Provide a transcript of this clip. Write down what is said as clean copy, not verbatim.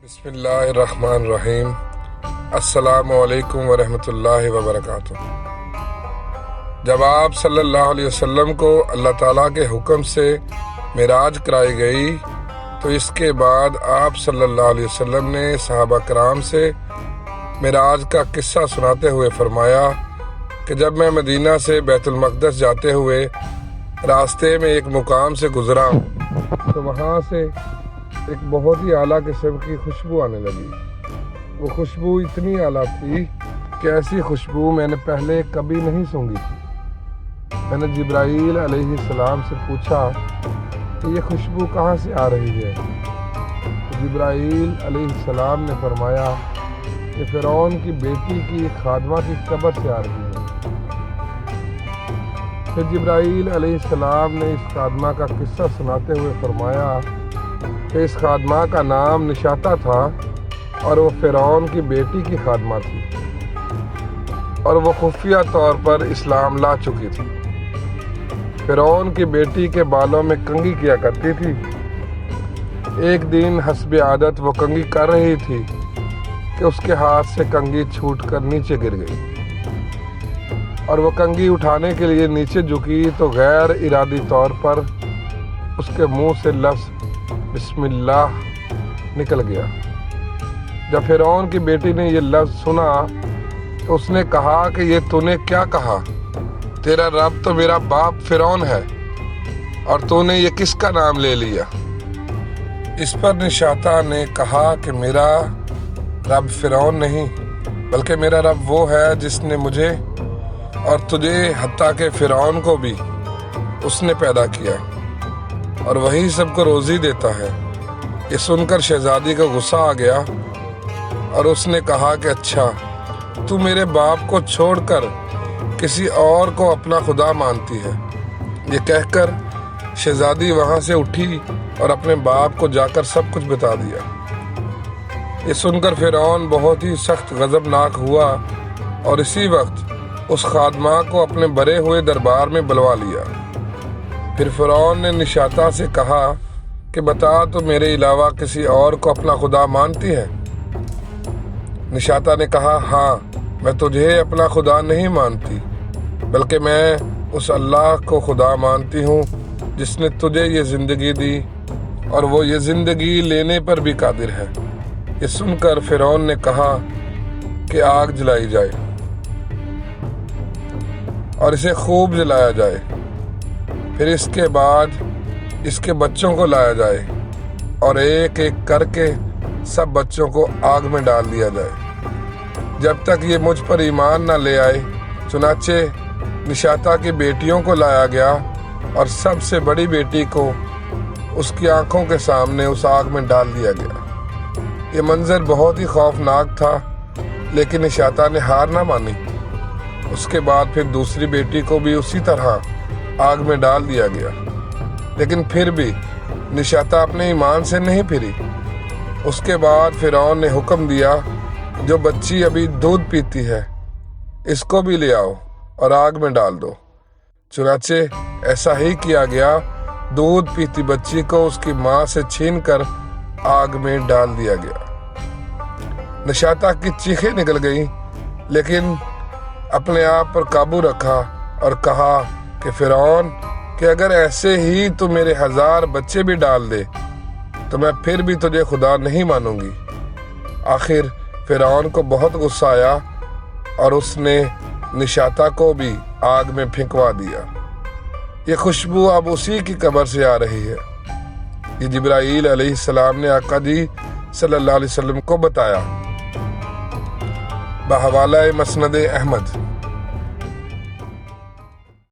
بسم اللہ الرحمن الرحیم۔ السلام علیکم ورحمۃ اللہ وبرکاتہ۔ جب آپ صلی اللہ علیہ وسلم کو اللہ تعالیٰ کے حکم سے معراج کرائی گئی تو اس کے بعد آپ صلی اللہ علیہ وسلم نے صحابہ کرام سے معراج کا قصہ سناتے ہوئے فرمایا کہ جب میں مدینہ سے بیت المقدس جاتے ہوئے راستے میں ایک مقام سے گزرا تو وہاں سے ایک بہت ہی اعلیٰ قسم کی خوشبو آنے لگی۔ وہ خوشبو اتنی اعلیٰ تھی کہ ایسی خوشبو میں نے پہلے کبھی نہیں سونگھی تھی۔ میں نے جبرائیل علیہ السلام سے پوچھا کہ یہ خوشبو کہاں سے آ رہی ہے؟ تو جبرائیل علیہ السلام نے فرمایا کہ فرعون کی بیٹی کی خادمہ کی قبر سے آ رہی ہے۔ پھر جبرائیل علیہ السلام نے اس خادمہ کا قصہ سناتے ہوئے فرمایا کہ اس خادمہ کا نام نشاطہ تھا اور وہ فرعون کی بیٹی کی خادمہ تھی اور وہ خفیہ طور پر اسلام لا چکی تھی۔ فرعون کی بیٹی کے بالوں میں کنگھی کیا کرتی تھی۔ ایک دن حسب عادت وہ کنگھی کر رہی تھی کہ اس کے ہاتھ سے کنگھی چھوٹ کر نیچے گر گئی اور وہ کنگھی اٹھانے کے لیے نیچے جھکی تو غیر ارادی طور پر اس کے منہ سے لفظ بسم اللہ نکل گیا۔ جب فرعون کی بیٹی نے یہ لفظ سنا تو اس نے کہا کہ یہ تو نے کیا کہا؟ تیرا رب تو میرا باپ فرعون ہے اور تو نے یہ کس کا نام لے لیا؟ اس پر نشاطہ نے کہا کہ میرا رب فرعون نہیں بلکہ میرا رب وہ ہے جس نے مجھے اور تجھے حتیٰ کہ فرعون کو بھی اس نے پیدا کیا اور وہی سب کو روزی دیتا ہے۔ یہ سن کر شہزادی کو غصہ آ گیا اور اس نے کہا کہ اچھا تو میرے باپ کو چھوڑ کر کسی اور کو اپنا خدا مانتی ہے۔ یہ کہہ کر شہزادی وہاں سے اٹھی اور اپنے باپ کو جا کر سب کچھ بتا دیا۔ یہ سن کر فرعون بہت ہی سخت غضبناک ہوا اور اسی وقت اس خادمہ کو اپنے بھرے ہوئے دربار میں بلوا لیا۔ پھر فرعون نے نشاطہ سے کہا کہ بتا تو میرے علاوہ کسی اور کو اپنا خدا مانتی ہے؟ نشاطہ نے کہا ہاں، میں تجھے اپنا خدا نہیں مانتی بلکہ میں اس اللہ کو خدا مانتی ہوں جس نے تجھے یہ زندگی دی اور وہ یہ زندگی لینے پر بھی قادر ہے۔ یہ سن کر فرعون نے کہا کہ آگ جلائی جائے اور اسے خوب جلایا جائے، پھر اس کے بعد اس کے بچوں کو لایا جائے اور ایک ایک کر کے سب بچوں کو آگ میں ڈال دیا جائے جب تک یہ مجھ پر ایمان نہ لے آئے۔ چنانچہ نشاطہ کی بیٹیوں کو لایا گیا اور سب سے بڑی بیٹی کو اس کی آنکھوں کے سامنے اس آگ میں ڈال دیا گیا۔ یہ منظر بہت ہی خوفناک تھا لیکن نشاطہ نے ہار نہ مانی۔ اس کے بعد پھر دوسری بیٹی کو بھی اسی طرح آگ میں ڈال دیا گیا، لیکن پھر بھی نشاطہ اپنے ایمان سے نہیں پھری۔ اس کے بعد فرعون نے حکم دیا جو بچی ابھی دودھ پیتی ہے اس کو بھی لے آؤ اور آگ میں ڈال دو۔ چنانچہ ایسا ہی کیا گیا، دودھ پیتی بچی کو اس کی ماں سے چھین کر آگ میں ڈال دیا گیا۔ نشاطہ کی چیخیں نکل گئیں لیکن اپنے آپ پر قابو رکھا اور کہا کہ فرعون کہ اگر ایسے ہی تو میرے 1000 بچے بھی ڈال دے تو میں پھر بھی تجھے خدا نہیں مانوں گی۔ آخر فرعون کو بہت غصہ آیا اور اس نے نشاطہ کو بھی آگ میں پھینکوا دیا۔ یہ خوشبو اب اسی کی قبر سے آ رہی ہے۔ یہ جبرائیل علیہ السلام نے آقا جی صلی اللہ علیہ وسلم کو بتایا۔ بحوالہ مسند احمد۔